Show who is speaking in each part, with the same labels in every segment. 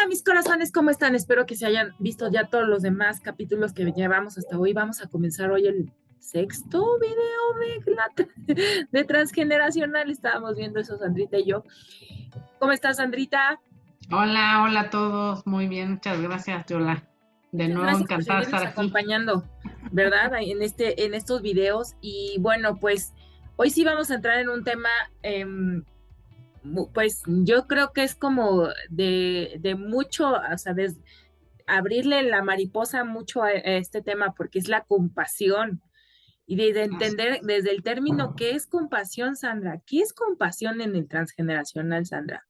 Speaker 1: Hola, mis corazones, ¿cómo están? Espero que se hayan visto ya todos los demás capítulos que llevamos hasta hoy. Vamos a comenzar hoy el sexto video de Transgeneracional. Estábamos viendo eso, Sandrita y yo. ¿Cómo estás, Sandrita?
Speaker 2: Hola, hola a todos. Muy bien, muchas gracias, Yola. De
Speaker 1: Muchas
Speaker 2: nuevo,
Speaker 1: gracias por
Speaker 2: encantada de estar
Speaker 1: seguirnos
Speaker 2: aquí.
Speaker 1: acompañando, ¿verdad? Ahí en estos videos. Y bueno, pues hoy sí vamos a entrar en un tema, pues yo creo que es como de mucho, o sea, abrirle la mariposa mucho a este tema porque es la compasión y de entender desde el término qué es compasión, Sandra. ¿Qué es compasión en el transgeneracional, Sandra?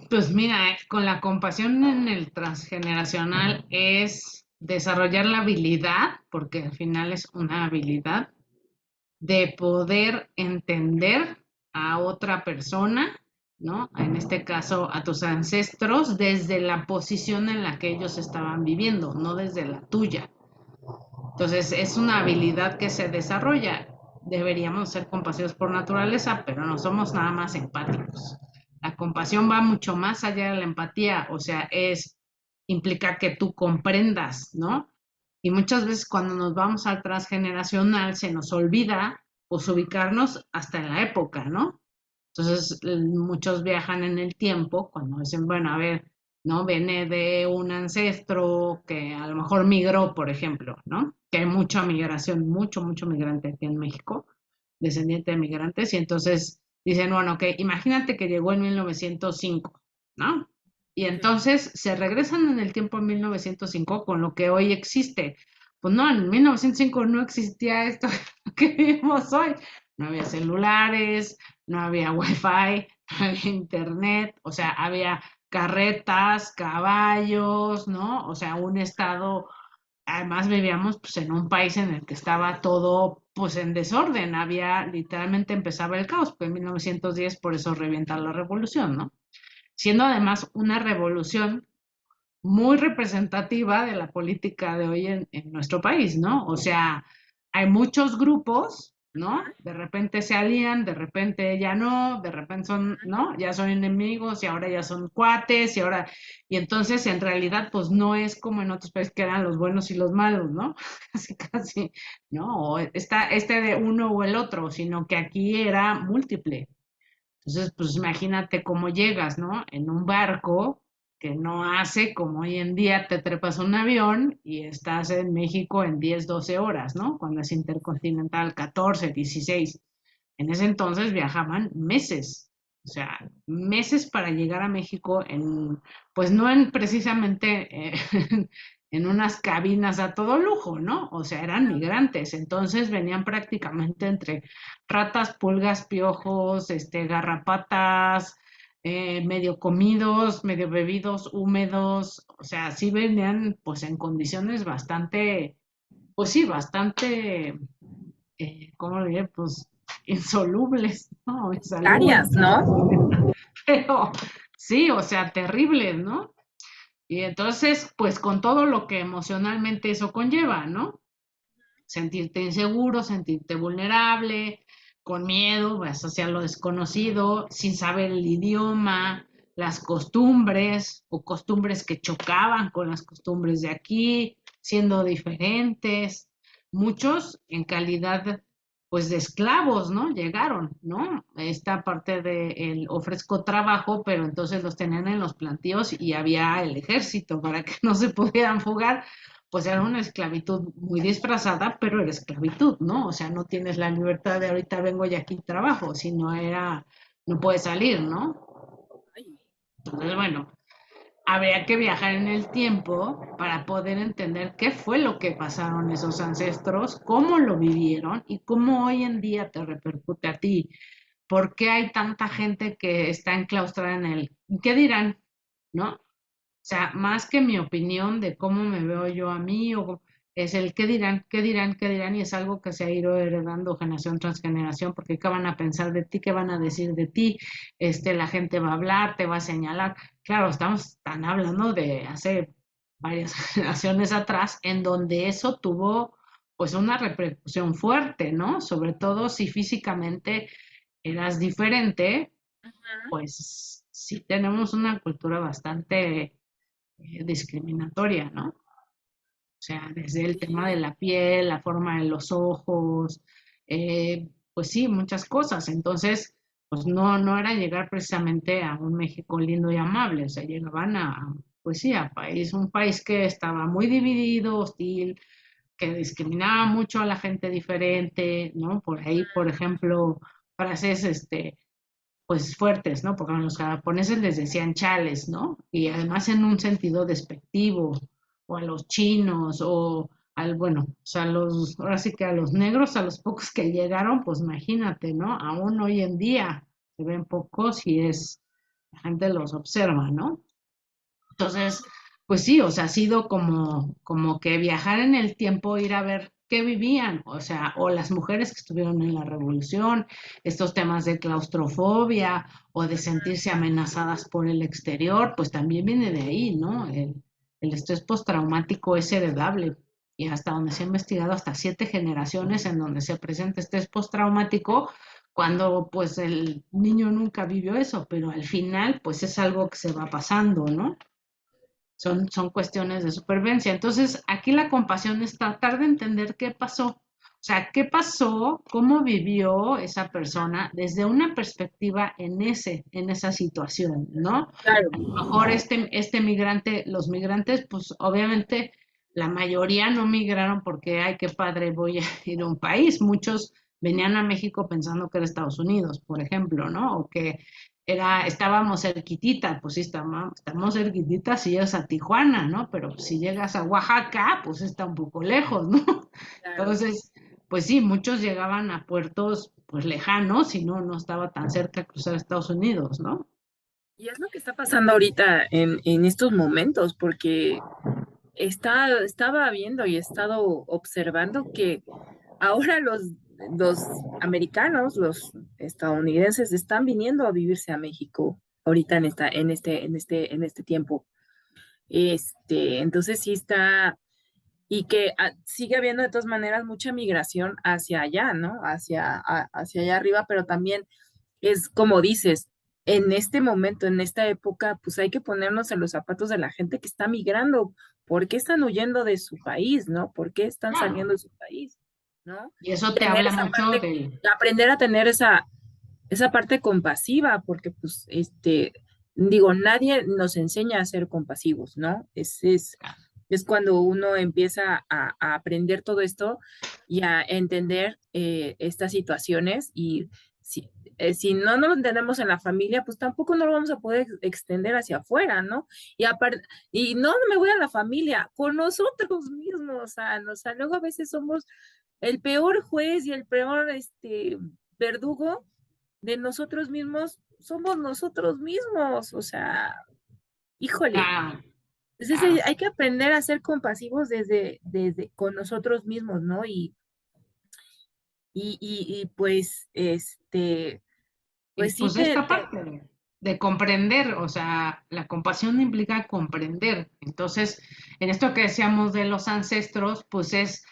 Speaker 2: Pues mira, con la compasión en el transgeneracional es desarrollar la habilidad, porque al final es una habilidad, de poder entender a otra persona, ¿no? En este caso, a tus ancestros, desde la posición en la que ellos estaban viviendo, no desde la tuya. Entonces, es una habilidad que se desarrolla. Deberíamos ser compasivos por naturaleza, pero no somos nada más empáticos. La compasión va mucho más allá de la empatía, o sea, implica que tú comprendas, ¿no? Y muchas veces cuando nos vamos al transgeneracional se nos olvida pues ubicarnos hasta en la época, ¿no? Entonces, muchos viajan en el tiempo cuando dicen, bueno, a ver, ¿no? Viene de un ancestro que a lo mejor migró, por ejemplo, ¿no? Que hay mucha migración, mucho migrante aquí en México, descendiente de migrantes, y entonces dicen, bueno, ok, imagínate que llegó en 1905, ¿no? Y
Speaker 1: Okay.
Speaker 2: entonces se regresan en el tiempo en 1905 con lo que hoy existe. Pues no, en 1905 no existía esto que vivimos hoy. No había celulares, no había wifi, no había internet, o sea, había carretas, caballos, ¿no? O sea, un estado, además vivíamos pues en un país en el que estaba todo pues en desorden, había, literalmente empezaba el caos, pues en 1910 por eso revienta la revolución, ¿no? Siendo además una revolución muy representativa de la política de hoy en nuestro país, ¿no? O sea, hay muchos grupos, ¿no? De repente se alían, de repente ya no, de repente son, ¿no? Ya son enemigos y ahora ya son cuates y entonces en realidad pues no es como en otros países que eran los buenos y los malos, ¿no? Casi, casi, ¿no? O está este de uno o el otro, sino que aquí era múltiple. Entonces, pues imagínate cómo llegas, ¿no? En un barco que no hace como hoy en día te trepas a un avión y estás en México en 10, 12 horas, ¿no? Cuando es intercontinental, 14, 16. En ese entonces viajaban meses, o sea, meses para llegar a México pues no en precisamente en unas cabinas a todo lujo, ¿no? O sea, eran migrantes, entonces venían prácticamente entre ratas, pulgas, piojos, garrapatas, medio comidos, medio bebidos, húmedos, o sea, sí venían pues en condiciones bastante, pues sí, bastante, ¿cómo le diré? Pues insolubles, ¿no?
Speaker 1: Áreas,
Speaker 2: Insalubres,
Speaker 1: ¿no?
Speaker 2: pero sí, o sea, terribles, ¿no? Y entonces, pues con todo lo que emocionalmente eso conlleva, ¿no? Sentirte inseguro, sentirte vulnerable, con miedo, vas hacia lo desconocido, sin saber el idioma, las costumbres o costumbres que chocaban con las costumbres de aquí, siendo diferentes, muchos en calidad pues de esclavos, ¿no? Llegaron, ¿no? Esta parte de el ofrezco trabajo, pero entonces los tenían en los plantíos y había el ejército para que no se pudieran fugar, pues era una esclavitud muy disfrazada, pero era esclavitud, ¿no? O sea, no tienes la libertad de ahorita vengo y aquí trabajo, sino era, no puedes salir, ¿no? Entonces, bueno, habría que viajar en el tiempo para poder entender qué fue lo que pasaron esos ancestros, cómo lo vivieron y cómo hoy en día te repercute a ti. ¿Por qué hay tanta gente que está enclaustrada en él? ¿Qué dirán? ¿No? O sea, más que mi opinión de cómo me veo yo a mí, o es el qué dirán, qué dirán, qué dirán, y es algo que se ha ido heredando generación tras generación, porque qué van a pensar de ti, qué van a decir de ti, la gente va a hablar, te va a señalar. Claro, estamos tan hablando de hace varias generaciones atrás, en donde eso tuvo pues una repercusión fuerte, ¿no? Sobre todo si físicamente eras diferente, pues sí tenemos una cultura bastante discriminatoria, ¿no? O sea, desde el tema de
Speaker 1: Sí,
Speaker 2: la piel, la forma de los ojos, pues sí, muchas cosas. Entonces, pues no era llegar precisamente a un México lindo y amable, o sea, llegaban pues sí, un país que estaba muy dividido, hostil, que discriminaba mucho a la gente diferente, ¿no? Por ahí, por ejemplo, frases, pues fuertes, ¿no? Porque a los japoneses les decían chales, ¿no? Y además en un sentido despectivo, o a los chinos, o bueno, o sea, ahora sí que a los negros, a los pocos que llegaron, pues imagínate, ¿no? Aún hoy en día se ven pocos y la gente los observa, ¿no? Entonces, pues sí, o sea, ha sido como que viajar en el tiempo, ir a ver qué vivían, o sea, o las mujeres que estuvieron en la revolución, estos temas de claustrofobia o de sentirse amenazadas por el exterior, pues también viene de ahí, ¿no? El estrés postraumático es heredable y hasta donde se ha investigado hasta 7 generaciones en donde se presenta estrés postraumático, cuando pues el niño nunca vivió eso, pero al final pues es algo que se va pasando, ¿no? Son cuestiones de supervivencia. Entonces, aquí la compasión es tratar de entender qué pasó. O sea, qué pasó, cómo vivió esa persona desde una perspectiva en esa situación, ¿no?
Speaker 1: claro.
Speaker 2: A lo mejor este migrante, los migrantes, pues obviamente la mayoría no migraron porque, ay, qué padre, voy a ir a un país. Muchos venían a México pensando que era Estados Unidos, por ejemplo, ¿no? O que estábamos cerquitita, pues sí, estamos cerquititas si llegas a Tijuana, ¿no? Pero si llegas a Oaxaca, pues está un poco lejos, ¿no?
Speaker 1: Claro.
Speaker 2: Entonces, pues sí, muchos llegaban a puertos pues lejanos y no estaba tan cerca de cruzar Estados Unidos, ¿no?
Speaker 1: Y es lo que está pasando ahorita en estos momentos, porque estaba viendo y he estado observando que ahora los americanos, los estadounidenses, están viniendo a vivirse a México ahorita en este tiempo. Entonces sí está, y que sigue habiendo de todas maneras mucha migración hacia allá, ¿no? Hacia allá arriba, pero también es como dices, en este momento, en esta época, pues hay que ponernos en los zapatos de la gente que está migrando. ¿Por qué están huyendo de su país, no? ¿Por qué están
Speaker 2: Claro.
Speaker 1: saliendo de su país, no?
Speaker 2: Y
Speaker 1: Y
Speaker 2: eso te
Speaker 1: tener
Speaker 2: habla
Speaker 1: esa
Speaker 2: mucho
Speaker 1: parte,
Speaker 2: del,
Speaker 1: aprender a tener esa parte compasiva, porque pues, digo, nadie nos enseña a ser compasivos, ¿no? Es cuando uno empieza a aprender todo esto y a entender estas situaciones y si no lo entendemos en la familia, pues tampoco no lo vamos a poder extender hacia afuera, ¿no? Y no me voy a la familia, con nosotros mismos, o sea, luego a veces somos el peor juez y el peor verdugo de nosotros mismos, somos nosotros mismos, o sea, híjole.
Speaker 2: claro,
Speaker 1: Entonces
Speaker 2: claro.
Speaker 1: hay que aprender a ser compasivos desde con nosotros mismos, ¿no? Y pues,
Speaker 2: Y
Speaker 1: pues sí
Speaker 2: pues esta parte de comprender, o sea, la compasión implica comprender. Entonces, en esto que decíamos de los ancestros, pues es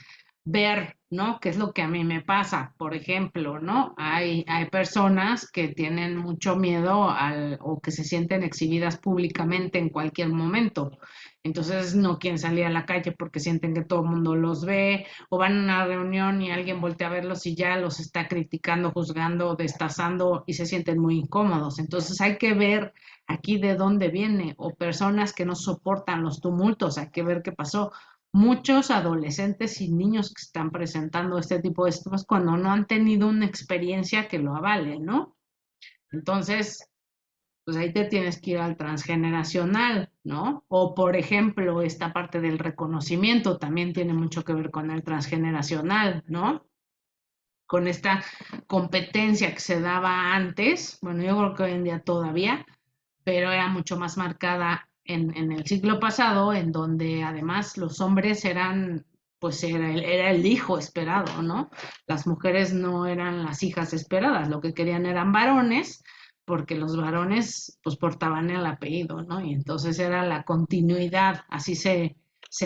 Speaker 2: ver, ¿no? ¿Qué es lo que a mí me pasa? Por ejemplo, ¿no? Hay personas que tienen mucho miedo o que se sienten exhibidas públicamente en cualquier momento. Entonces no quieren salir a la calle porque sienten que todo el mundo los ve, o van a una reunión y alguien voltea a verlos y ya los está criticando, juzgando, destazando y se sienten muy incómodos. Entonces hay que ver aquí de dónde viene, o personas que no soportan los tumultos, hay que ver qué pasó. Muchos adolescentes y niños que están presentando este tipo de síntomas cuando no han tenido una experiencia que lo avale, ¿no? Entonces, pues ahí te tienes que ir al transgeneracional, ¿no? O por ejemplo, esta parte del reconocimiento también tiene mucho que ver con el transgeneracional, ¿no? Con esta competencia que se daba antes, bueno, yo creo que hoy en día todavía, pero era mucho más marcada en el siglo pasado, en donde además los hombres eran, pues era el hijo esperado, ¿no? Las mujeres no eran las hijas esperadas, lo que querían eran varones, porque los varones pues portaban el apellido, ¿no? Y entonces era la continuidad, así se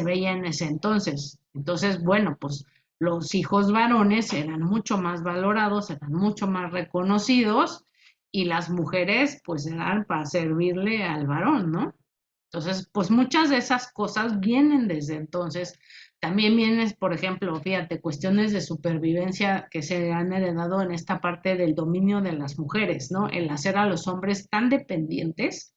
Speaker 2: veía en ese entonces. Entonces, bueno, pues los hijos varones eran mucho más valorados, eran mucho más reconocidos y las mujeres pues eran para servirle al varón, ¿no? Entonces, pues muchas de esas cosas vienen desde entonces. También vienen, por ejemplo, fíjate, cuestiones de supervivencia que se han heredado en esta parte del dominio de las mujeres, ¿no? El hacer a los hombres tan dependientes,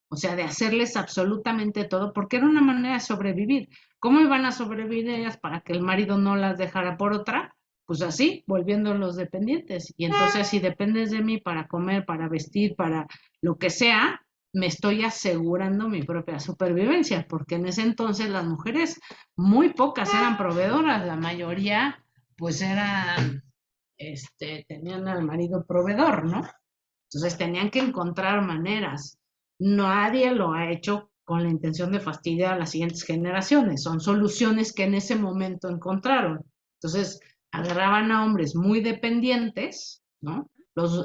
Speaker 2: o sea, de hacerles absolutamente todo, porque era una manera de sobrevivir. ¿Cómo iban a sobrevivir ellas para que el marido no las dejara por otra? Pues así, volviéndolos dependientes. Y entonces, si dependes de mí para comer, para vestir, para lo que sea, me estoy asegurando mi propia supervivencia, porque en ese entonces las mujeres, muy pocas eran proveedoras, la mayoría, pues eran, tenían al marido proveedor, ¿no? Entonces tenían que encontrar maneras. Nadie lo ha hecho con la intención de fastidiar a las siguientes generaciones. Son soluciones que en ese momento encontraron. Entonces agarraban a hombres muy dependientes, ¿no?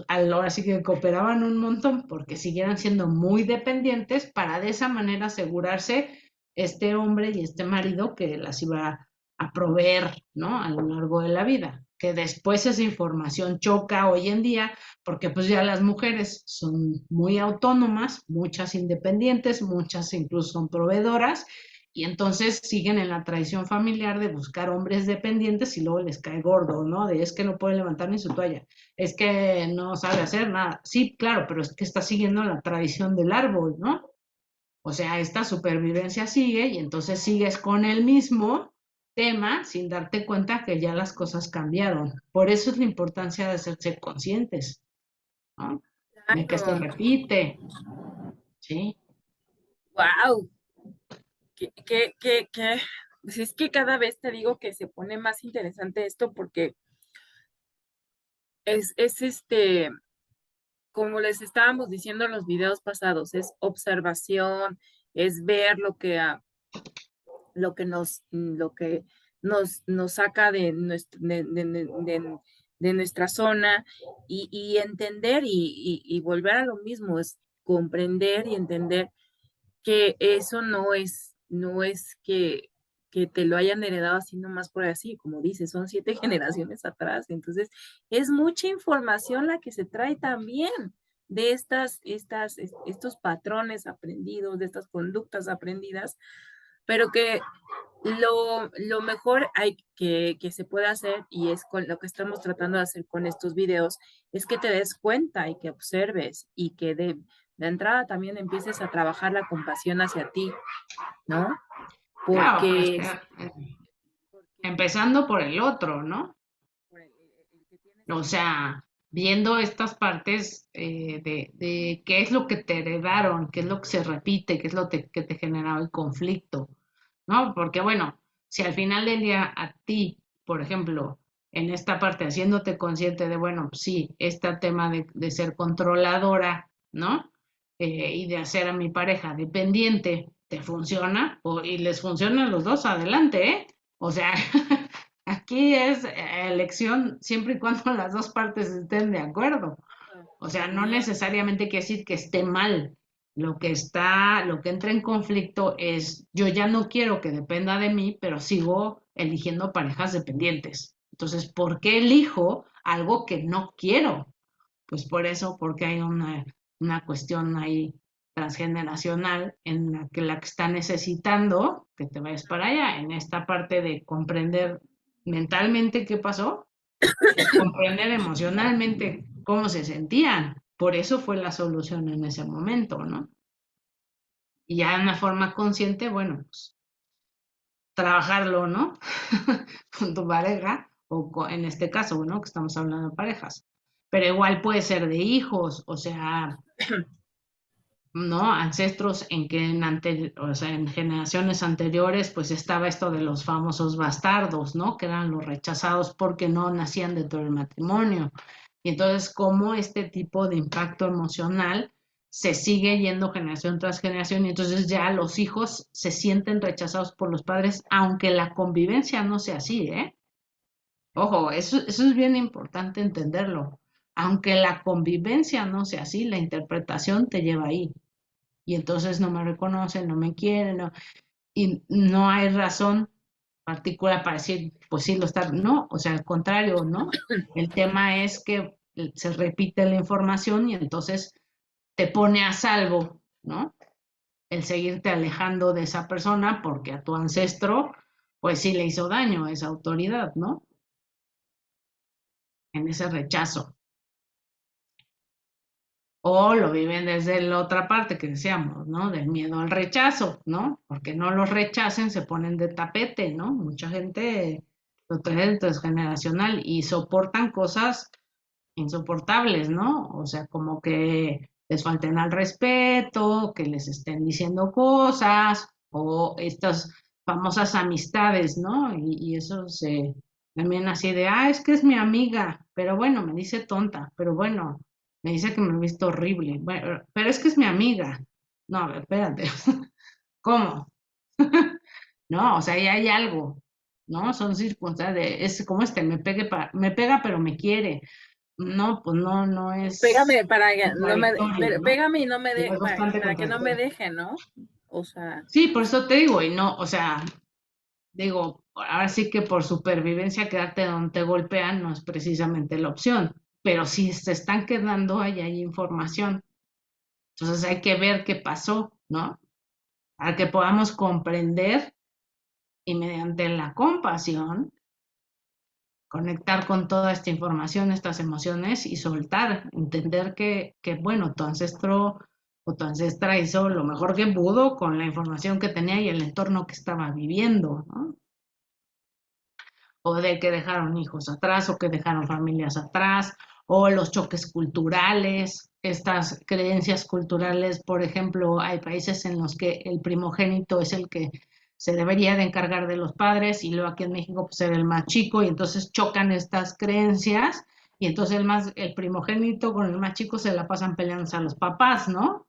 Speaker 2: Ahora sí que cooperaban un montón porque siguieran siendo muy dependientes para de esa manera asegurarse este hombre y este marido que las iba a proveer, ¿no? A lo largo de la vida. Que después esa información choca hoy en día porque pues ya las mujeres son muy autónomas, muchas independientes, muchas incluso son proveedoras, y entonces siguen en la tradición familiar de buscar hombres dependientes y luego les cae gordo, ¿no? De es que no puede levantar ni su toalla, es que no sabe hacer nada. Sí, claro, pero es que está siguiendo la tradición del árbol, ¿no? O sea, esta supervivencia sigue y entonces sigues con el mismo tema sin darte cuenta que ya las cosas cambiaron. Por eso es la importancia de hacerse conscientes, ¿no? De que se
Speaker 1: Claro,
Speaker 2: repite, ¿sí?
Speaker 1: wow, pues es que cada vez te digo que se pone más interesante esto porque es como les estábamos diciendo en los videos pasados, es observación, es ver lo que nos saca de nuestra zona y entender y volver a lo mismo, es comprender y entender que eso no es que te lo hayan heredado así nomás por así, como dices, son 7 generaciones atrás, entonces es mucha información la que se trae también de estos patrones aprendidos, de estas conductas aprendidas, pero que lo mejor que se puede hacer, y es con lo que estamos tratando de hacer con estos videos, es que te des cuenta y que observes y que de entrada también empieces a trabajar la compasión hacia ti, ¿no?
Speaker 2: Claro, pues
Speaker 1: Porque,
Speaker 2: que empezando por el otro, ¿no?
Speaker 1: por el que tienes
Speaker 2: O
Speaker 1: al
Speaker 2: sea, viendo estas partes de qué es lo que te heredaron, qué es lo que se repite, qué es lo que te generaba el conflicto, ¿no? Porque bueno, si al final del día a ti, por ejemplo, en esta parte, haciéndote consciente de, bueno, pues sí, este tema de ser controladora, ¿no? Y de hacer a mi pareja dependiente, ¿te funciona? Y les funciona a los dos, adelante, ¿eh? O sea, aquí es elección siempre y cuando las dos partes estén de acuerdo. O sea, no
Speaker 1: también.
Speaker 2: necesariamente quiere decir que esté mal. Lo que entra en conflicto es yo ya no quiero que dependa de mí, pero sigo eligiendo parejas dependientes. Entonces, ¿por qué elijo algo que no quiero? Pues por eso, porque hay una cuestión ahí transgeneracional en la que está necesitando que te vayas para allá, en esta parte de comprender mentalmente qué pasó, comprender emocionalmente cómo se sentían. Por eso fue la solución en ese momento, ¿no? Y ya de una forma consciente, bueno, pues trabajarlo, ¿no? Con tu pareja, en este caso, ¿no? Que estamos hablando de parejas. Pero igual puede ser de hijos, o sea, ¿no? Ancestros en que o sea, en generaciones anteriores pues estaba esto de los famosos bastardos, ¿no? Que eran los rechazados porque no nacían dentro del matrimonio. Y entonces, cómo este tipo de impacto emocional se sigue yendo generación tras generación y entonces ya los hijos se sienten rechazados por los padres, aunque la convivencia no sea así, ¿eh? Ojo, eso es bien importante entenderlo. Aunque la convivencia no sea así, la interpretación te lleva ahí y entonces no me reconocen, no me quieren, no, y no hay razón particular para decir, pues sí, lo está, no, o sea, al contrario, ¿no? El tema es que se repite la información y entonces te pone a salvo, ¿no? el seguirte alejando de esa persona porque a tu ancestro, pues sí le hizo daño a esa autoridad, ¿no? En ese rechazo. O lo viven desde la otra parte que decíamos, ¿no? Del miedo al rechazo, ¿no? Porque no los rechacen, se ponen de tapete, ¿no? Mucha gente lo trae transgeneracional y soportan cosas insoportables, ¿no? O sea, como que les falten al respeto, que les estén diciendo cosas, o estas famosas amistades, ¿no? Y eso se, también así de, es que es mi amiga, pero bueno, me dice tonta, pero bueno, me dice que me he visto horrible, bueno, pero es que es mi amiga. No, a ver, espérate, ¿cómo? No, o sea, ahí hay algo, ¿no? Son circunstancias, es como me pega pero me quiere. No, pues no, no es
Speaker 1: Pégame para que no me,
Speaker 2: contradictorio, ¿no?
Speaker 1: pégame y no me
Speaker 2: Digo,
Speaker 1: de,
Speaker 2: es bastante
Speaker 1: para que no me
Speaker 2: contradictorio.
Speaker 1: deje, ¿no? O sea,
Speaker 2: Sí, por eso te digo, y no, o sea, digo, ahora sí que por supervivencia quedarte donde te golpean no es precisamente la opción, pero si se están quedando ahí hay información, entonces hay que ver qué pasó, ¿no? Para que podamos comprender y mediante la compasión conectar con toda esta información, estas emociones y soltar, entender bueno, tu ancestro o tu ancestra hizo lo mejor que pudo con la información que tenía y el entorno que estaba viviendo, ¿no? O de que dejaron hijos atrás o que dejaron familias atrás, o los choques culturales, estas creencias culturales, por ejemplo, hay países en los que el primogénito es el que se debería de encargar de los padres y luego aquí en México pues era el más chico y entonces chocan estas creencias y entonces el primogénito con el más chico se la pasan peleándose a los papás, ¿no?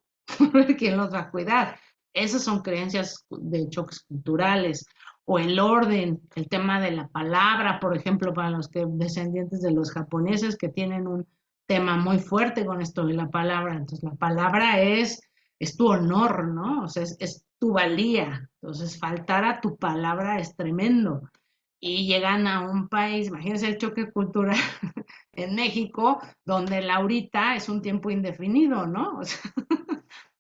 Speaker 2: ¿Quién los va a cuidar? Esas son creencias de choques culturales o el orden, el tema de la palabra, por ejemplo, para los que descendientes de los japoneses que tienen un tema muy fuerte con esto de la palabra. Entonces, la palabra es tu honor, ¿no? O sea, es tu valía. Entonces, faltar a tu palabra es tremendo. Y llegan a un país, imagínense el choque cultural en México, donde el ahorita es un tiempo indefinido, ¿no? O sea,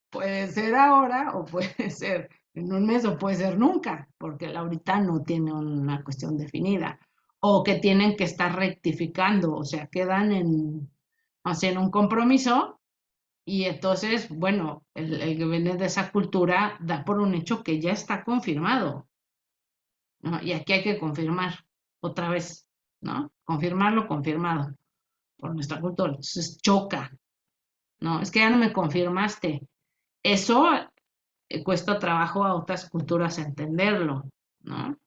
Speaker 2: puede ser ahora o puede ser en un mes o puede ser nunca, porque el ahorita no tiene una cuestión definida. O que tienen que estar rectificando, o sea, quedan en un compromiso y entonces, bueno, el que viene de esa cultura da por un hecho que ya está confirmado, ¿no? Y aquí hay que confirmar otra vez, ¿no? Confirmarlo confirmado por nuestra cultura. Entonces choca, ¿no? Es que ya no me confirmaste. Eso cuesta trabajo a otras culturas entenderlo, ¿no?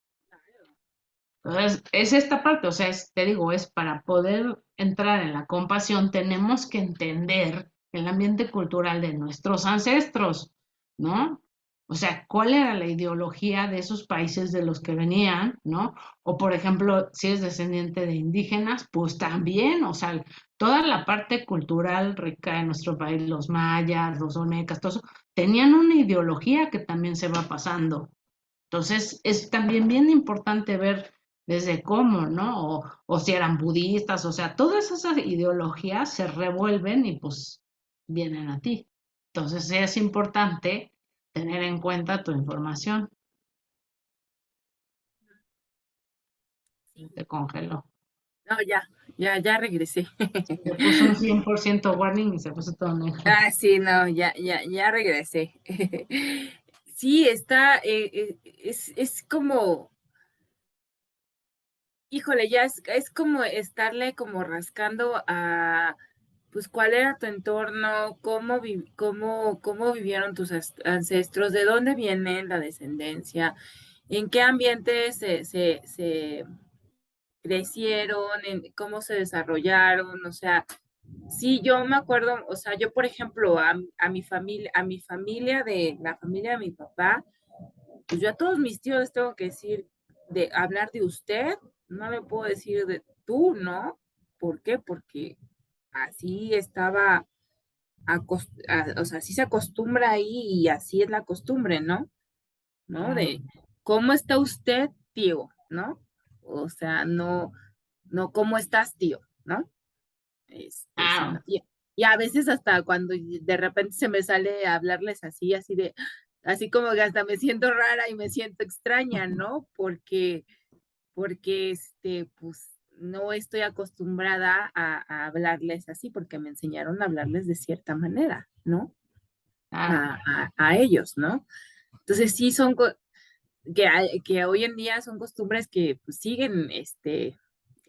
Speaker 2: Entonces, es esta parte, o sea, te digo, es para poder entrar en la compasión, tenemos que entender el ambiente cultural de nuestros ancestros, ¿no? O sea, cuál era la ideología de esos países de los que venían, ¿no? O, por ejemplo, si es descendiente de indígenas, pues también, o sea, toda la parte cultural rica de nuestro país, los mayas, los olmecas, todo eso, tenían una ideología que también se va pasando. Entonces, es también bien importante ver desde cómo, ¿no? O si eran budistas, o sea, todas esas ideologías se revuelven y pues vienen a ti. Entonces, es importante tener en cuenta tu información.
Speaker 1: sí.
Speaker 2: Te congeló.
Speaker 1: No, ya regresé.
Speaker 2: Se puso un 100% warning y se puso todo negro.
Speaker 1: Ah, sí, no, ya regresé. Sí, está, es como, híjole, ya es como estarle como rascando a, pues, cuál era tu entorno, cómo vivieron tus ancestros, de dónde viene la descendencia, en qué ambiente se crecieron, en cómo se desarrollaron, o sea, sí, yo me acuerdo, o sea, yo por ejemplo, a mi familia de la familia de mi papá, pues yo a todos mis tíos les tengo que decir de hablar de usted, no me puedo decir de tú, ¿no? ¿Por qué? Porque así estaba, o sea, así se acostumbra ahí y así es la costumbre, ¿no? ¿No?
Speaker 2: Claro.
Speaker 1: De cómo está usted, tío, ¿no? O sea, no, ¿cómo estás, tío? ¿No?
Speaker 2: Ah,
Speaker 1: Sino, y a veces hasta cuando de repente se me sale hablarles así, así de, así como que hasta me siento rara y me siento extraña, ¿no? Porque pues no estoy acostumbrada a hablarles así, porque me enseñaron a hablarles de cierta manera, ¿no?
Speaker 2: Claro,
Speaker 1: A ellos, ¿no? Entonces sí son que hoy en día son costumbres que pues, siguen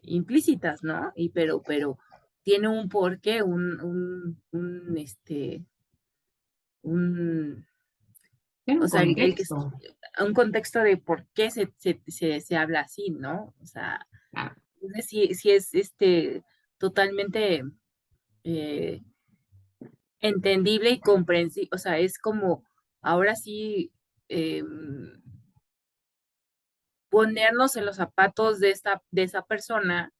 Speaker 1: implícitas, ¿no? Pero tiene un porqué, un,
Speaker 2: tiene
Speaker 1: o
Speaker 2: un
Speaker 1: sea,
Speaker 2: contexto.
Speaker 1: un contexto de por qué se habla así, ¿no? O sea,
Speaker 2: Claro,
Speaker 1: entonces sí es totalmente eh, entendible y comprensible, o sea, es como ahora sí ponernos en los zapatos de esa persona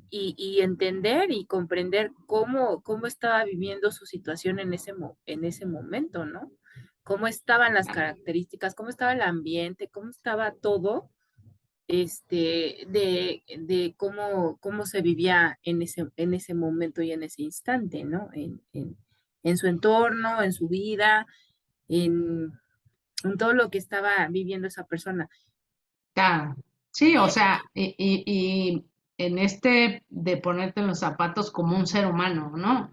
Speaker 1: y entender y comprender cómo estaba viviendo su situación en en ese momento, ¿no? Cómo estaban las
Speaker 2: claro.
Speaker 1: características, cómo estaba el ambiente, cómo estaba todo, de cómo se vivía en ese momento y en ese instante, ¿no? En su entorno, en su vida, en, en todo lo que estaba viviendo esa persona.
Speaker 2: Claro. Sí, o
Speaker 1: Eh,
Speaker 2: sea, y en este de ponerte en los zapatos como un ser humano, ¿no? O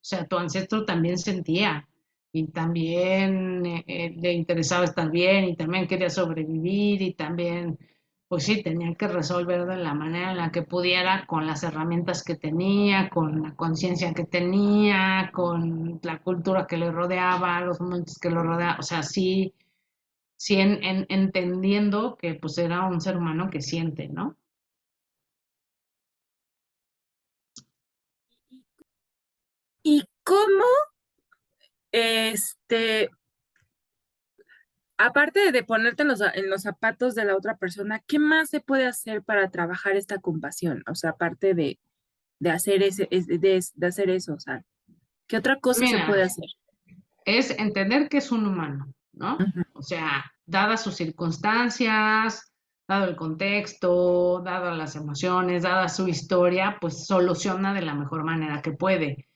Speaker 2: sea, tu ancestro también sentía y también le interesaba estar bien y también quería sobrevivir y también, pues sí, tenía que resolver de la manera en la que pudiera, con las herramientas que tenía, con la conciencia que tenía, con la cultura que le rodeaba, los momentos que lo rodeaba. O sea, sí, sí entendiendo que pues era un ser humano que siente, ¿no?
Speaker 1: ¿Y cómo, este, aparte de ponerte en los zapatos de la otra persona, qué más se puede hacer para trabajar esta compasión? O sea, aparte de hacer de hacer eso, o sea, ¿qué otra cosa se
Speaker 2: Mira,
Speaker 1: puede hacer?
Speaker 2: es entender que es un humano, ¿no?
Speaker 1: Ujú.
Speaker 2: O sea, dadas sus circunstancias, dado el contexto, dadas las emociones, dada su historia, pues soluciona de la mejor manera que puede.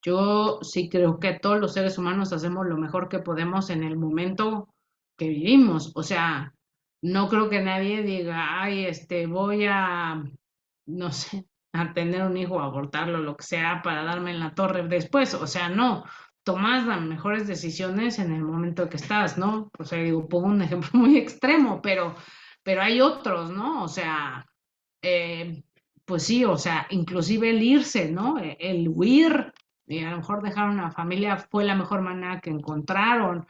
Speaker 2: Yo sí creo que todos los seres humanos hacemos lo mejor que podemos en el momento que vivimos. O sea, no creo que nadie diga, ay, voy a, no sé, a tener un hijo, a abortarlo, lo que sea, para darme en la torre después. O sea, no, tomas las mejores decisiones en el momento que estás, ¿no? O sea, digo, pongo un ejemplo muy extremo, pero hay otros, ¿no? O sea, eh, pues sí, o sea, inclusive el irse, ¿no? El huir, y a lo mejor dejar una familia fue la mejor manera que encontraron.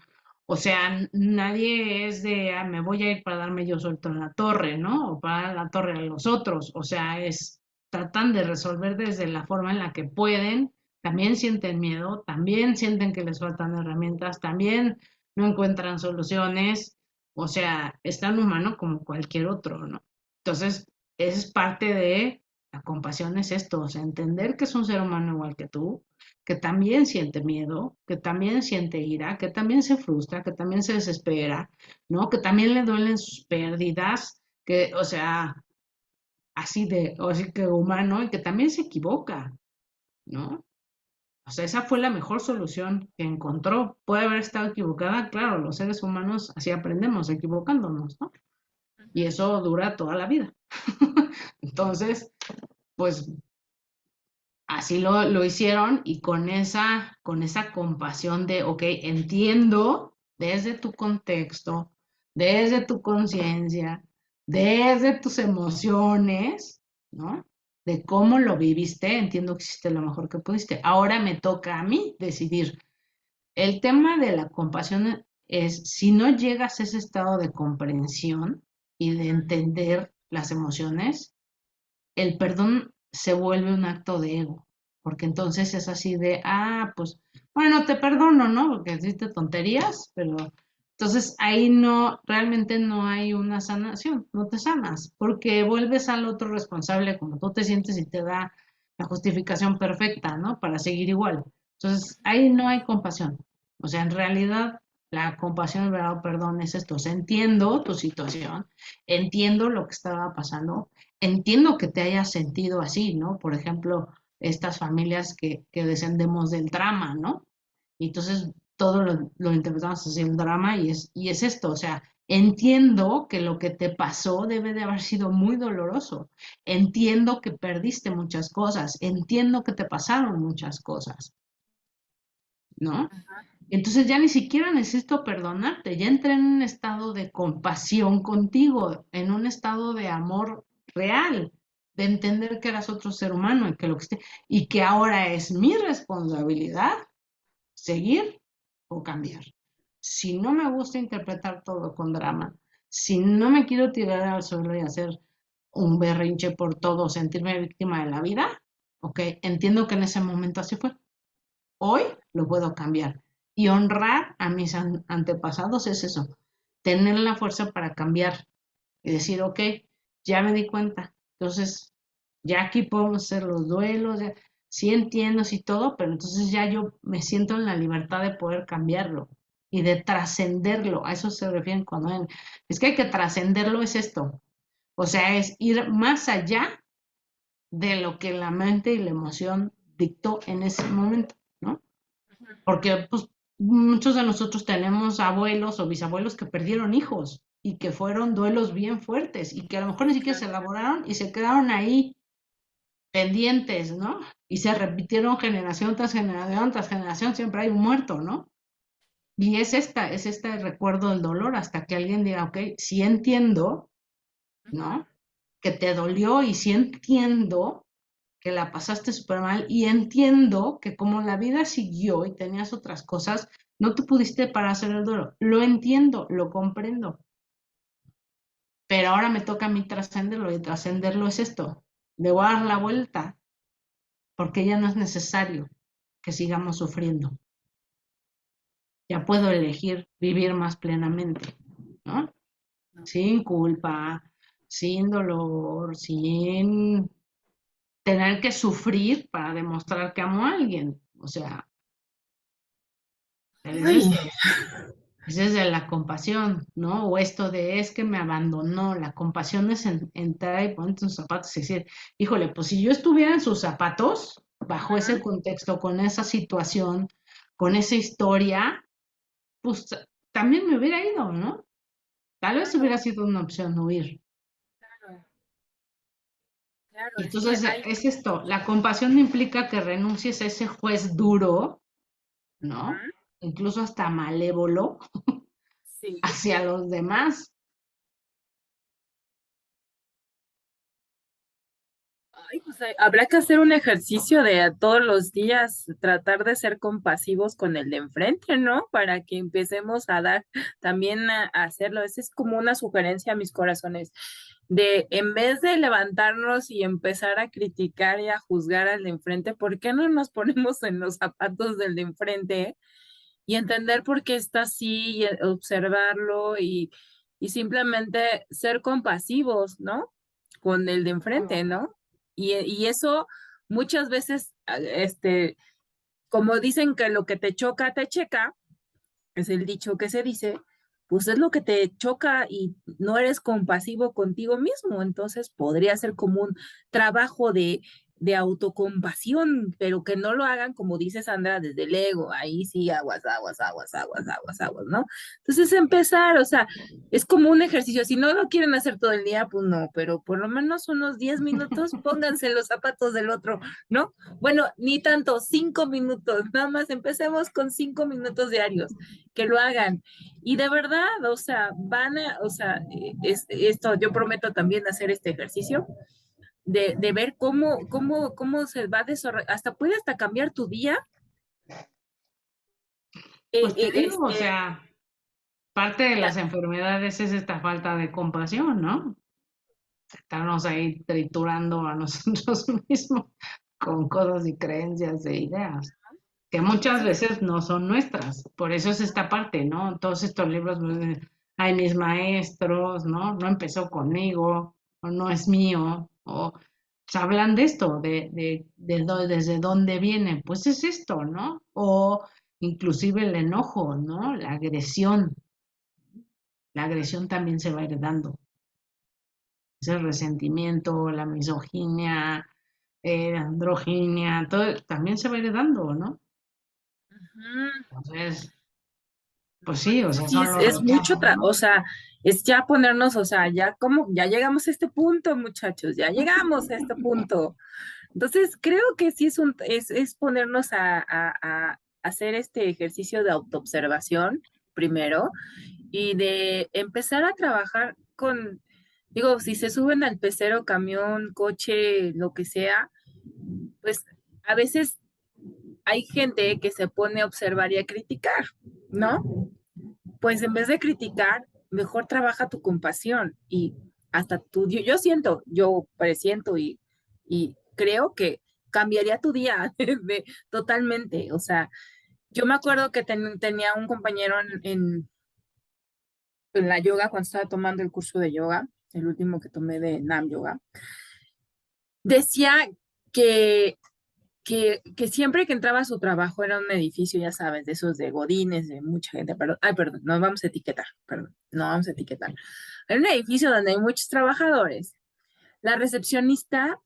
Speaker 2: O sea, nadie es de, "Ah, me voy a ir para darme yo suelto en la torre, ¿no? O para dar la torre a los otros. O sea, tratan de resolver desde la forma en la que pueden. También sienten miedo, también sienten que les faltan herramientas, también no encuentran soluciones. O sea, es tan humano como cualquier otro, ¿no? Entonces, es parte de la compasión, es esto, o sea, entender que es un ser humano igual que tú, que también siente miedo, que también siente ira, que también se frustra, que también se desespera, ¿no? Que también le duelen sus pérdidas, que, o sea, o así que humano, y que también se equivoca, ¿no? O sea, esa fue la mejor solución que encontró. Puede haber estado equivocada, claro, los seres humanos así aprendemos, equivocándonos, ¿no? Y eso dura toda la vida. Entonces, pues así lo hicieron y con esa compasión de, ok, entiendo desde tu contexto, desde tu conciencia, desde tus emociones, ¿no? De cómo lo viviste, entiendo que hiciste lo mejor que pudiste. Ahora me toca a mí decidir. El tema de la compasión es, si no llegas a ese estado de comprensión y de entender las emociones, el perdón se vuelve un acto de ego, porque entonces es así de, ah, pues, bueno, te perdono, ¿no? Porque hiciste tonterías, pero entonces ahí no, realmente no hay una sanación, no te sanas, porque vuelves al otro responsable como tú te sientes y te da la justificación perfecta, ¿no? Para seguir igual. Entonces ahí no hay compasión. O sea, en realidad la compasión, el verdadero perdón es esto, o sea, entiendo tu situación, entiendo lo que estaba pasando, entiendo que te hayas sentido así, ¿no? Por ejemplo, estas familias que descendemos del drama, ¿no? Y entonces todo lo interpretamos así un drama y es esto, o sea, entiendo que lo que te pasó debe de haber sido muy doloroso, entiendo que perdiste muchas cosas, entiendo que te pasaron muchas cosas, ¿no? Entonces ya ni siquiera necesito perdonarte, ya entré en un estado de compasión contigo, en un estado de amor real, de entender que eras otro ser humano y que y que ahora es mi responsabilidad seguir o cambiar. Si no me gusta interpretar todo con drama, si no me quiero tirar al suelo y hacer un berrinche por todo, sentirme víctima de la vida, ok, entiendo que en ese momento así fue. Hoy lo puedo cambiar. Y honrar a mis antepasados es eso, tener la fuerza para cambiar y decir, ok, ya me di cuenta, entonces ya aquí podemos hacer los duelos, ya, sí entiendo, sí todo, pero entonces ya yo me siento en la libertad de poder cambiarlo y de trascenderlo. A eso se refieren cuando es que hay que trascenderlo, es esto. O sea, es ir más allá de lo que la mente y la emoción dictó en ese momento, ¿no? Porque pues muchos de nosotros tenemos abuelos o bisabuelos que perdieron hijos y que fueron duelos bien fuertes y que a lo mejor ni siquiera se elaboraron y se quedaron ahí pendientes, ¿no? Y se repitieron generación tras generación, siempre hay un muerto, ¿no? Y es este recuerdo del dolor hasta que alguien diga, ok, sí entiendo, ¿no? Que te dolió y sí entiendo que la pasaste súper mal y entiendo que como la vida siguió y tenías otras cosas, no te pudiste para hacer el duelo. Lo entiendo, lo comprendo, pero ahora me toca a mí trascenderlo y trascenderlo es esto. Le voy a dar la vuelta porque ya no es necesario que sigamos sufriendo. Ya puedo elegir vivir más plenamente, ¿no? Sin culpa, sin dolor, sin tener que sufrir para demostrar que amo a alguien. O sea, es
Speaker 1: Uy,
Speaker 2: esto. Es desde la compasión, ¿no? O esto de es que me abandonó. La compasión es entrar y ponerte en sus zapatos y decir, híjole, pues si yo estuviera en sus zapatos, bajo ese contexto, con esa situación, con esa historia, pues también me hubiera ido, ¿no? Tal vez
Speaker 1: claro,
Speaker 2: hubiera sido una opción huir.
Speaker 1: claro, claro,
Speaker 2: Y
Speaker 1: es que
Speaker 2: entonces
Speaker 1: hay,
Speaker 2: es esto, la compasión no implica que renuncies a ese juez duro, ¿no?
Speaker 1: ujú,
Speaker 2: Incluso hasta malévolo
Speaker 1: sí.
Speaker 2: hacia los demás.
Speaker 1: Ay, pues habrá que hacer un ejercicio de a todos los días tratar de ser compasivos con el de enfrente, ¿no? Para que empecemos a dar también a hacerlo. Esa es como una sugerencia a mis corazones, de en vez de levantarnos y empezar a criticar y a juzgar al de enfrente, ¿por qué no nos ponemos en los zapatos del de enfrente y entender por qué está así y observarlo y simplemente ser compasivos, ¿no? Con el de enfrente, ¿no? Y eso muchas veces, como dicen que lo que te choca, te checa, es el dicho que se dice, pues es lo que te choca y no eres compasivo contigo mismo. Entonces podría ser como un trabajo de autocompasión, pero que no lo hagan, como dice Sandra, desde el ego. Ahí sí, aguas, aguas, aguas, aguas, aguas, aguas, ¿no? Entonces empezar, o sea, es como un ejercicio. Si no lo quieren hacer todo el día, pues no, pero por lo menos unos 10 minutos, pónganse los zapatos del otro, ¿no? Bueno, ni tanto, 5 minutos, nada más empecemos con 5 minutos diarios que lo hagan. Y de verdad, o sea, o sea, esto yo prometo también hacer este ejercicio de ver cómo se va a desarrollar, hasta puede hasta cambiar tu día.
Speaker 2: Pues te digo, o
Speaker 1: Este,
Speaker 2: sea, parte de las enfermedades es esta falta de compasión, ¿no? Estarnos ahí triturando a nosotros mismos con cosas y creencias e ideas, que muchas
Speaker 1: sí,
Speaker 2: veces no son nuestras. Por eso es esta parte, ¿no? Todos estos libros, pues, hay mis maestros, ¿no? No empezó conmigo, o no es mío, o pues, hablan de esto, desde dónde viene. Pues es esto, ¿no? O inclusive el enojo, ¿no? La agresión. La agresión también se va heredando. Ese resentimiento, la misoginia, la androginia, todo también se va heredando, ¿no?
Speaker 1: ujú,
Speaker 2: Entonces, Pues sí, o sea,
Speaker 1: Sí,
Speaker 2: son los
Speaker 1: es mucho,
Speaker 2: rechazos, ¿no?
Speaker 1: o sea, es ya ponernos, o sea, ya como, ya llegamos a este punto, muchachos, ya llegamos a este punto. Entonces, creo que sí es ponernos a hacer este ejercicio de autoobservación primero y de empezar a trabajar con, digo, si se suben al pecero, camión, coche, lo que sea, pues a veces hay gente que se pone a observar y a criticar, ¿no? Pues en vez de criticar, mejor trabaja tu compasión y hasta tú, yo siento, yo presiento y creo que cambiaría tu día totalmente. O sea, yo me acuerdo que tenía un compañero en la yoga cuando estaba tomando el curso de yoga, el último que tomé de Nam Yoga, decía que que siempre que entraba a su trabajo era un edificio, ya sabes, de esos de godines, de mucha gente, perdón, ay, perdón, no vamos a etiquetar, perdón, no vamos a etiquetar. Era un edificio donde hay muchos trabajadores. La recepcionista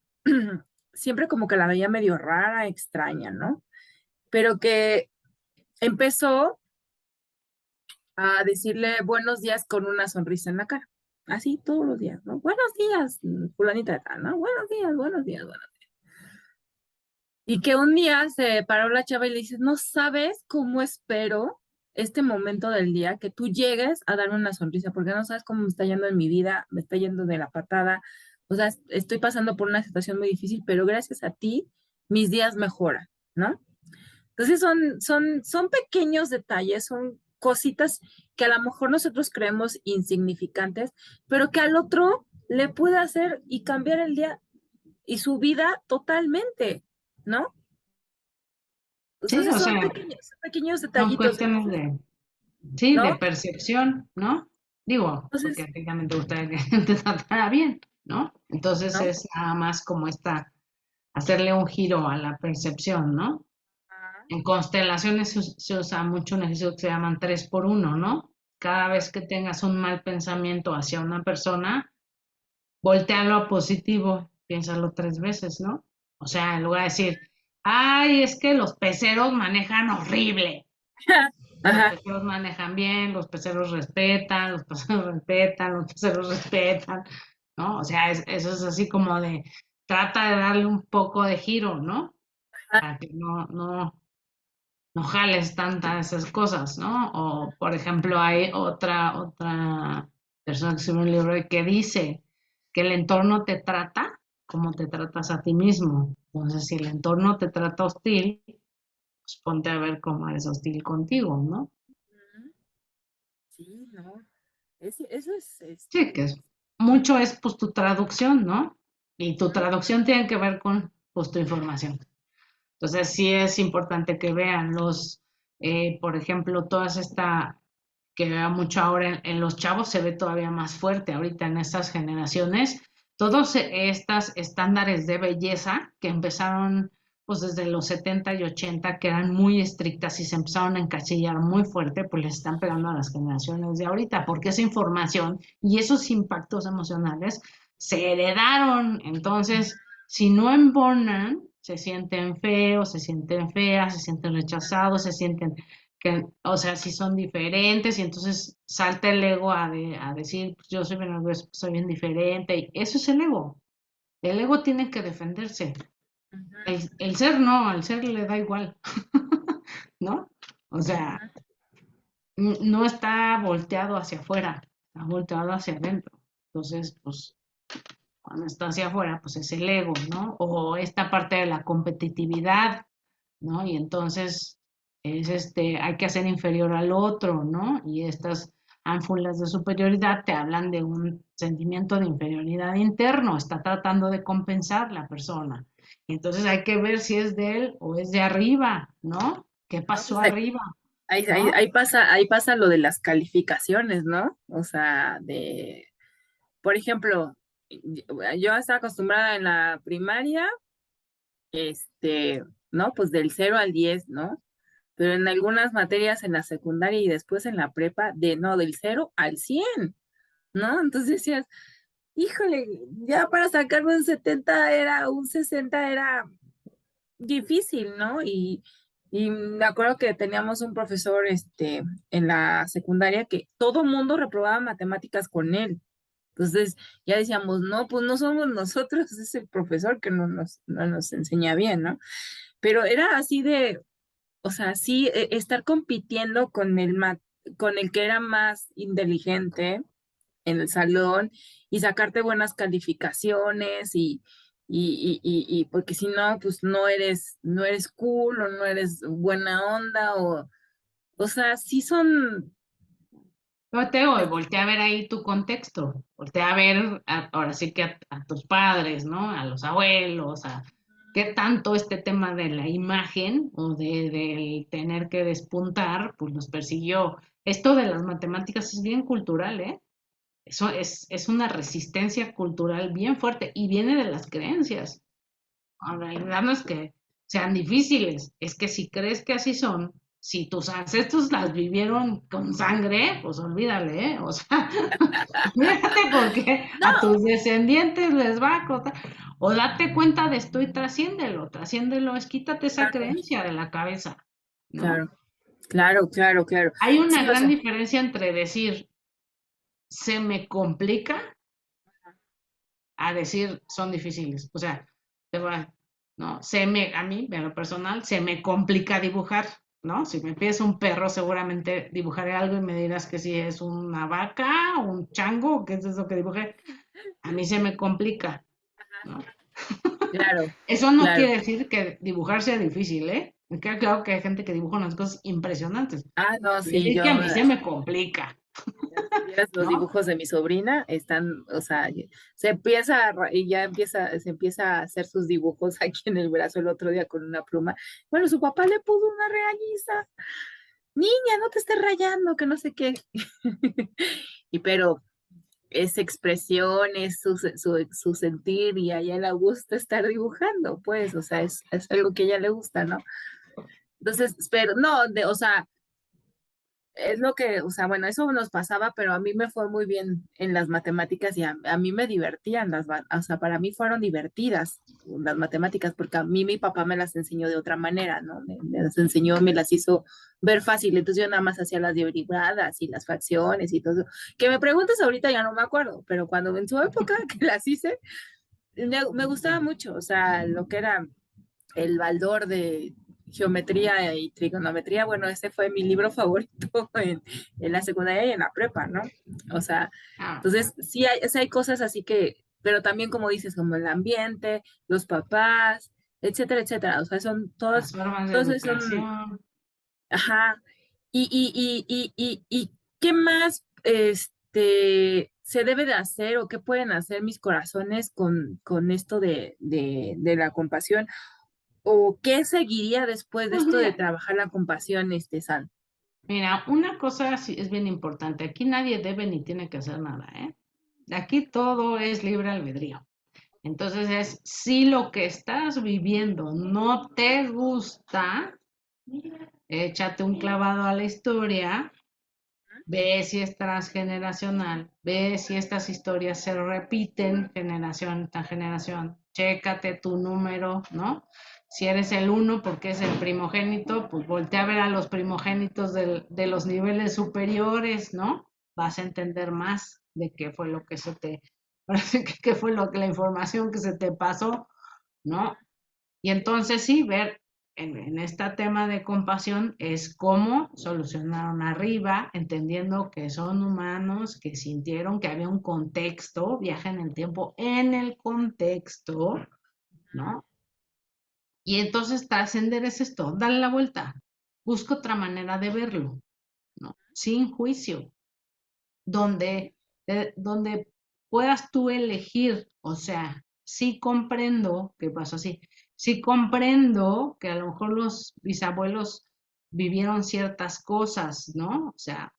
Speaker 1: siempre como que la veía medio rara, extraña, ¿no? Pero que empezó a decirle buenos días con una sonrisa en la cara. Así todos los días, ¿no? Buenos días, fulanita de tal, ¿no? Buenos días, buenos días, buenos días. Y que un día se paró la chava y le dice, no sabes cómo espero este momento del día que tú llegues a darme una sonrisa, porque no sabes cómo me está yendo en mi vida, me está yendo de la patada, o sea, estoy pasando por una situación muy difícil, pero gracias a ti mis días mejoran, ¿no? Entonces son pequeños detalles, son cositas que a lo mejor nosotros creemos insignificantes, pero que al otro le puede hacer y cambiar el día y su vida totalmente, ¿no?
Speaker 2: Sí,
Speaker 1: Entonces
Speaker 2: o sea,
Speaker 1: son pequeños
Speaker 2: son
Speaker 1: detallitos.
Speaker 2: cuestiones
Speaker 1: Entonces,
Speaker 2: de, sí, de
Speaker 1: ¿no? ¿no?
Speaker 2: percepción, ¿no? Porque
Speaker 1: Entonces,
Speaker 2: a ti también te gustaría que te tratara bien, ¿no? Entonces
Speaker 1: ¿no?
Speaker 2: es nada más como esta, hacerle un giro a la percepción, ¿no?
Speaker 1: Ah,
Speaker 2: En constelaciones se usa mucho un ejercicio que se llaman 3 por uno, ¿no? Cada
Speaker 1: ah,
Speaker 2: vez que tengas un mal pensamiento hacia una persona, voltealo a positivo, piénsalo 3 veces, ¿no? O sea, en lugar de decir, ay, es que los peceros manejan horrible. Los
Speaker 1: ajá,
Speaker 2: peceros manejan bien, los peceros respetan, los peceros respetan, los peceros respetan, ¿no? O sea, eso es así como de, trata de darle un poco de giro, ¿no?
Speaker 1: ajá,
Speaker 2: Para que no jales tantas esas cosas, ¿no? O, por ejemplo, hay otra persona que escribe un libro y que dice que el entorno te trata como te tratas a ti mismo. Entonces, si el entorno te trata hostil, pues ponte a ver cómo eres hostil contigo, ¿no?
Speaker 1: ujú, sí, no. Eso es,
Speaker 2: Sí, que es, mucho es pues tu traducción, ¿no? Y tu
Speaker 1: ujú,
Speaker 2: traducción tiene que ver con pues tu información. Entonces sí es importante que vean por ejemplo, todas esta, que vea mucho ahora en los chavos, se ve todavía más fuerte ahorita en estas generaciones, todos estos estándares de belleza que empezaron pues desde los 70 y 80 que eran muy estrictas y se empezaron a encasillar muy fuerte, pues les están pegando a las generaciones de ahorita, porque esa información y esos impactos emocionales se heredaron. Entonces, si no embonan, se sienten feos, se sienten feas, se sienten rechazados, se sienten que, o sea, si son diferentes y entonces salta el ego a decir, pues yo soy bien orgulloso, soy bien diferente, y eso es el ego. El ego tiene que defenderse.
Speaker 1: ujú,
Speaker 2: El ser no, al ser le da igual, ¿no? O sea,
Speaker 1: ujú,
Speaker 2: no está volteado hacia afuera, está volteado hacia adentro. Entonces, pues cuando está hacia afuera, pues es el ego, ¿no? O esta parte de la competitividad, ¿no? Y entonces hay que hacer inferior al otro, ¿no? Y estas ánfulas de superioridad te hablan de un sentimiento de inferioridad interno, está tratando de compensar la persona. Y entonces hay que ver si es de él o es de arriba, ¿no? ¿Qué
Speaker 1: ¿no?
Speaker 2: pasó
Speaker 1: Pues
Speaker 2: arriba? ¿No?
Speaker 1: ahí pasa lo de las calificaciones, ¿no? O sea, por ejemplo, yo estaba acostumbrada en la primaria, este, ¿no? Pues del 0 al 10, ¿no? Pero en algunas materias en la secundaria y después en la prepa, no, del 0 al 100, ¿no? Entonces decías, híjole, ya para sacarme un 70 un 60 era difícil, ¿no? Y me acuerdo que teníamos un profesor, en la secundaria que todo mundo reprobaba matemáticas con él. Entonces ya decíamos, no, pues no somos nosotros, es el profesor que no nos enseña bien, ¿no? Pero era así de, o sea, sí, estar compitiendo con el que era más inteligente en el salón y sacarte buenas calificaciones y porque si no, pues no eres cool o no eres buena onda o sea, sí son,
Speaker 2: Pero te digo, y voltea a ver ahí tu contexto, voltea a ver, ahora sí que a tus padres, ¿no? A los abuelos, a qué tanto este tema de la imagen o del tener que despuntar, pues los persiguió. Esto de las matemáticas es bien cultural, ¿eh? Eso es una resistencia cultural bien fuerte y viene de las creencias. En realidad no es que sean difíciles, es que si crees que así son, si tus ancestros las vivieron con sangre, pues olvídale, ¿eh? O sea, olvídate porque a
Speaker 1: no,
Speaker 2: tus descendientes les va a costar. O date cuenta de esto y trasciéndelo, es quítate esa
Speaker 1: claro,
Speaker 2: creencia de la cabeza, ¿no?
Speaker 1: claro, claro, claro, claro.
Speaker 2: Hay una
Speaker 1: Sí, o
Speaker 2: gran
Speaker 1: sea,
Speaker 2: diferencia entre decir se me complica a decir son difíciles. O sea, te va, ¿no? A mí, en lo personal, se me complica dibujar, ¿no? Si me pides un perro, seguramente dibujaré algo y me dirás que si es una vaca, un chango, ¿qué es eso que dibujé? A mí se me complica, ¿no?
Speaker 1: claro,
Speaker 2: Eso no
Speaker 1: claro.
Speaker 2: quiere decir que dibujar sea difícil, ¿eh? Me queda claro que hay gente que dibuja unas cosas impresionantes.
Speaker 1: Ah, no,
Speaker 2: Quiere
Speaker 1: sí,
Speaker 2: decir que a mí se me complica,
Speaker 1: si vieras los
Speaker 2: ¿no?
Speaker 1: dibujos de mi sobrina, están, o sea, y ya se empieza a hacer sus dibujos aquí en el brazo el otro día con una pluma. Bueno, su papá le puso una regañiza. Niña, no te estés rayando, que no sé qué. Y pero es expresión, es su sentir y a ella le gusta estar dibujando, pues, o sea, es algo que a ella le gusta, ¿no? Entonces, pero no, o sea, es lo que, o sea, bueno, eso nos pasaba, pero a mí me fue muy bien en las matemáticas y a mí me divertían o sea, para mí fueron divertidas las matemáticas, porque a mí mi papá me las enseñó de otra manera, ¿no? Me las enseñó, me las hizo ver fácil, entonces yo nada más hacía las derivadas y las fracciones y todo eso. Que me preguntes ahorita ya no me acuerdo, pero cuando en su época que las hice, me gustaba mucho, o sea, lo que era el Baldor de geometría y trigonometría, bueno, ese fue mi libro favorito en la secundaria y en la prepa, ¿no? O sea,
Speaker 2: Ah,
Speaker 1: entonces sí hay cosas así que, pero también como dices, como el ambiente, los papás, etcétera, etcétera, o sea, son
Speaker 2: las formas de
Speaker 1: todos son,
Speaker 2: educación.
Speaker 1: ajá, y ¿qué más, se debe de hacer o qué pueden hacer mis corazones con esto de la compasión? ¿O qué seguiría después de
Speaker 2: Pues
Speaker 1: esto de
Speaker 2: mira,
Speaker 1: trabajar la compasión, San?
Speaker 2: Mira, una cosa sí es bien importante. Aquí nadie debe ni tiene que hacer nada, ¿eh? Aquí todo es libre albedrío. Entonces si lo que estás viviendo no te gusta, échate un clavado a la historia, ve si es transgeneracional, ve si estas historias se repiten generación tras generación, chécate tu número, ¿no? Si eres el uno porque es el primogénito, pues voltea a ver a los primogénitos de los niveles superiores, ¿no? Vas a entender más de qué fue lo que se te, qué fue lo que la información que se te pasó, ¿no? Y entonces sí, ver en este tema de compasión es cómo solucionaron arriba, entendiendo que son humanos, que sintieron que había un contexto, viaja en el tiempo en el contexto, ¿no? Y entonces trascender es esto, dale la vuelta, busca otra manera de verlo, ¿no? Sin juicio, donde, donde puedas tú elegir, o sea, sí comprendo que pasó así, sí comprendo que a lo mejor los bisabuelos vivieron ciertas cosas, ¿no? O sea,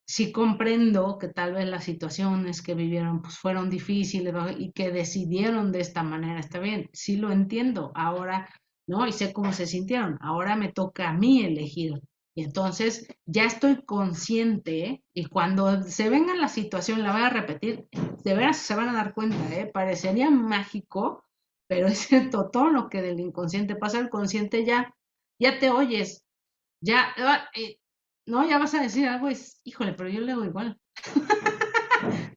Speaker 2: sí comprendo que tal vez las situaciones que vivieron pues fueron difíciles, ¿no? Y que decidieron de esta manera, está bien, sí lo entiendo, ahora, ¿no? Y sé cómo se sintieron, ahora me toca a mí elegir. Y entonces ya estoy consciente y cuando se venga la situación, la voy a repetir, de veras se van a dar cuenta, ¿eh? Parecería mágico, pero es cierto, todo lo que del inconsciente pasa al consciente ya ya te oyes, ya, no, ya vas a decir algo, híjole, pero yo le hago igual.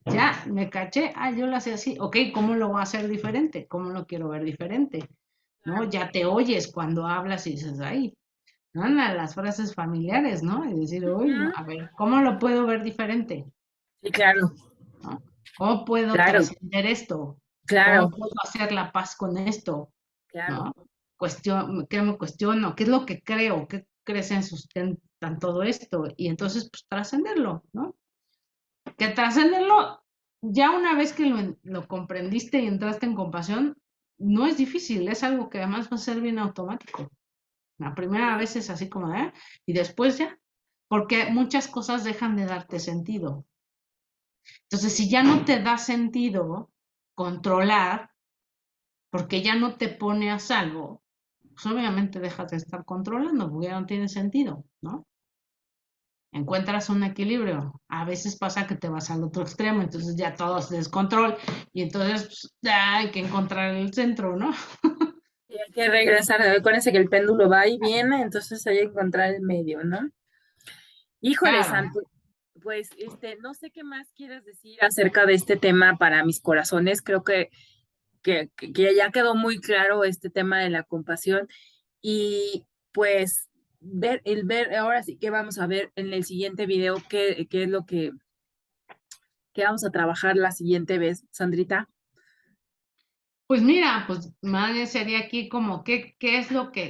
Speaker 2: Ya, me caché, yo lo hacía así, ok, ¿cómo lo voy a hacer diferente? ¿Cómo lo quiero ver diferente? ¿No?
Speaker 1: Claro.
Speaker 2: Ya te oyes cuando hablas y dices, ay, ¿no? Las frases familiares, ¿no? Y decir, uy, no,
Speaker 1: Ujú.
Speaker 2: a ver, ¿cómo lo puedo ver diferente?
Speaker 1: Sí, claro,
Speaker 2: ¿No? ¿Cómo puedo
Speaker 1: claro,
Speaker 2: trascender esto? ¿Cómo
Speaker 1: claro,
Speaker 2: puedo hacer la paz con esto?
Speaker 1: claro.
Speaker 2: ¿No? ¿Qué me cuestiono? ¿Qué es lo que creo? ¿Qué crecen, sustentan todo esto? Y entonces, pues, trascenderlo, ¿no? Que trascenderlo, ya una vez que lo comprendiste y entraste en compasión, no es difícil, es algo que además va a ser bien automático. La primera
Speaker 1: Sí,
Speaker 2: vez es así como, y después ya, porque muchas cosas dejan de darte sentido. Entonces, si ya no te da sentido controlar, porque ya no te pone a salvo, pues obviamente dejas de estar controlando, porque ya no tiene sentido, ¿no? Encuentras un equilibrio. A veces pasa que te vas al otro extremo, entonces ya todo es descontrol y entonces pues, hay que encontrar el centro, ¿no?
Speaker 1: y hay que regresar. Acuérdense que el péndulo va y viene, entonces hay que encontrar el medio, ¿no? Híjole,
Speaker 2: Claro.
Speaker 1: Santo, pues no sé qué más quieras decir acerca de este tema para mis corazones. Creo que ya quedó muy claro este tema de la compasión y pues ver, ahora sí que vamos a ver en el siguiente video qué es lo que vamos a trabajar la siguiente vez, Sandrita.
Speaker 2: Pues mira, pues más bien sería aquí como qué es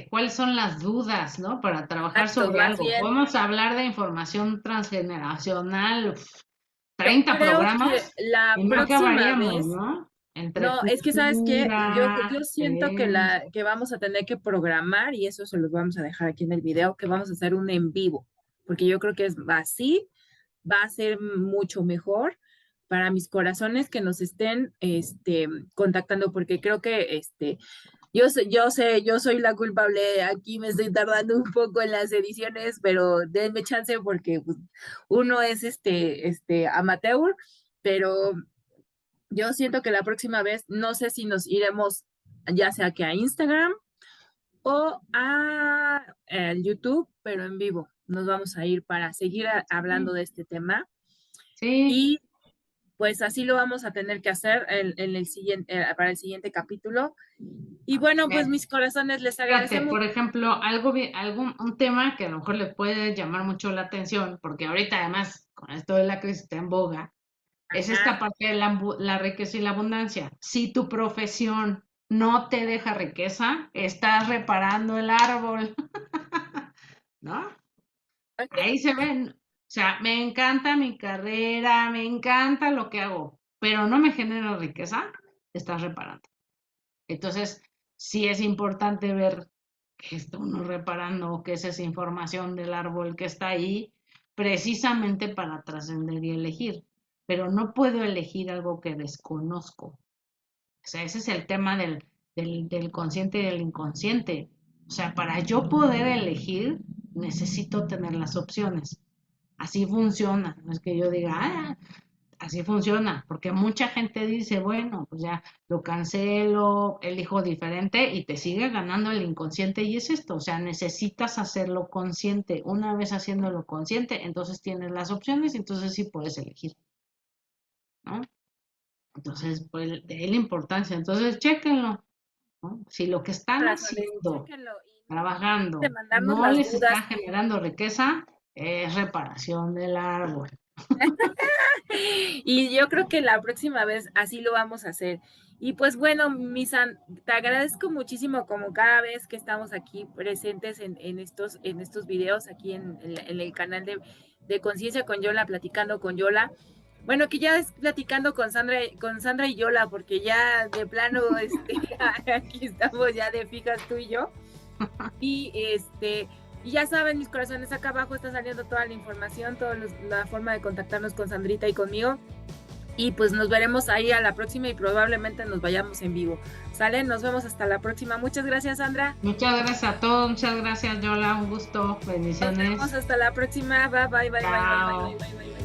Speaker 2: cuáles son las dudas, ¿no? Para trabajar
Speaker 1: Exacto,
Speaker 2: sobre
Speaker 1: más
Speaker 2: algo.
Speaker 1: bien,
Speaker 2: Podemos hablar de información transgeneracional,
Speaker 1: yo
Speaker 2: 30
Speaker 1: creo que
Speaker 2: programas
Speaker 1: la
Speaker 2: y no
Speaker 1: próxima
Speaker 2: acabaríamos,
Speaker 1: vez.
Speaker 2: ¿no? Entre
Speaker 1: No, es que sabes que yo
Speaker 2: cultura,
Speaker 1: siento que vamos a tener que programar y eso se los vamos a dejar aquí en el video, que vamos a hacer un en vivo, porque yo creo que es así, va a ser mucho mejor para mis corazones que nos estén contactando, porque creo que yo soy la culpable, aquí me estoy tardando un poco en las ediciones, pero denme chance porque pues, uno es amateur, pero yo siento que la próxima vez, no sé si nos iremos ya sea que a Instagram o a YouTube, pero en vivo. Nos vamos a ir para seguir hablando de este tema
Speaker 2: sí,
Speaker 1: y pues así lo vamos a tener que hacer en el siguiente, para el siguiente capítulo. Y bueno, pues mis corazones, les
Speaker 2: fíjate,
Speaker 1: agradecemos.
Speaker 2: por ejemplo, un tema que a lo mejor le puede llamar mucho la atención, porque ahorita además con esto de la crisis está en boga, es esta
Speaker 1: Ajá.
Speaker 2: parte de la riqueza y la abundancia. Si tu profesión no te deja riqueza, estás reparando el árbol, ¿no? Ahí se ven. O sea, me encanta mi carrera, me encanta lo que hago, pero no me genera riqueza, estás reparando. Entonces, sí es importante ver que está uno reparando, que es esa información del árbol que está ahí, precisamente para trascender y elegir. Pero no puedo elegir algo que desconozco. O sea, ese es el tema del consciente y del inconsciente. O sea, para yo poder elegir, necesito tener las opciones. Así funciona. No es que yo diga, así funciona, porque mucha gente dice, bueno, pues ya lo cancelo, elijo diferente y te sigue ganando el inconsciente y es esto, o sea, necesitas hacerlo consciente. Una vez haciéndolo consciente, entonces tienes las opciones y entonces sí puedes elegir, ¿no? Entonces, pues de ahí la importancia. Entonces, chéquenlo, ¿no? Si lo que están
Speaker 1: Corazones,
Speaker 2: haciendo,
Speaker 1: chéquenlo y no olviden de
Speaker 2: trabajando,
Speaker 1: mandarnos
Speaker 2: no
Speaker 1: las
Speaker 2: les está
Speaker 1: dudas.
Speaker 2: generando riqueza, es reparación del árbol.
Speaker 1: Y yo creo que la próxima vez así lo vamos a hacer. Y pues bueno, Misan, te agradezco muchísimo como cada vez que estamos aquí presentes en estos videos, aquí en el canal de Conciencia con Yola, platicando con Yola. Bueno, que ya es platicando con Sandra y Yola, porque ya de plano, aquí estamos ya de fijas tú y yo. Y y ya saben, mis corazones, acá abajo está saliendo toda la información, toda la forma de contactarnos con Sandrita y conmigo. Y pues nos veremos ahí a la próxima y probablemente nos vayamos en vivo. ¿Sale? Nos vemos hasta la próxima. Muchas gracias, Sandra.
Speaker 2: Muchas gracias a todos, muchas gracias, Yola, un gusto,
Speaker 1: Nos vemos
Speaker 2: bendiciones.
Speaker 1: hasta la próxima. Bye, bye, bye, bye, bye, bye,
Speaker 2: Chao.
Speaker 1: bye, bye, bye.